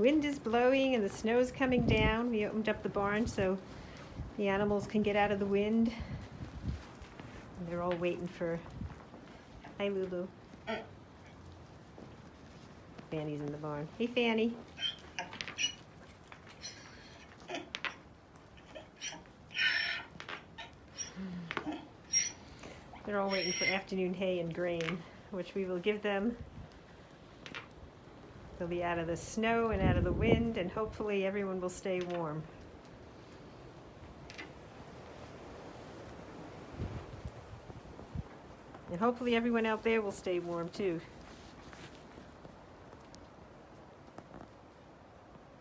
wind is blowing and the snow's coming down. We opened up the barn so the animals can get out of the wind. And they're all waiting for... Hi, Lulu. Fanny's in the barn. Hey, Fanny. They're all waiting for afternoon hay and grain, which we will give them. They'll be out of the snow and out of the wind, and hopefully everyone will stay warm. And hopefully everyone out there will stay warm too.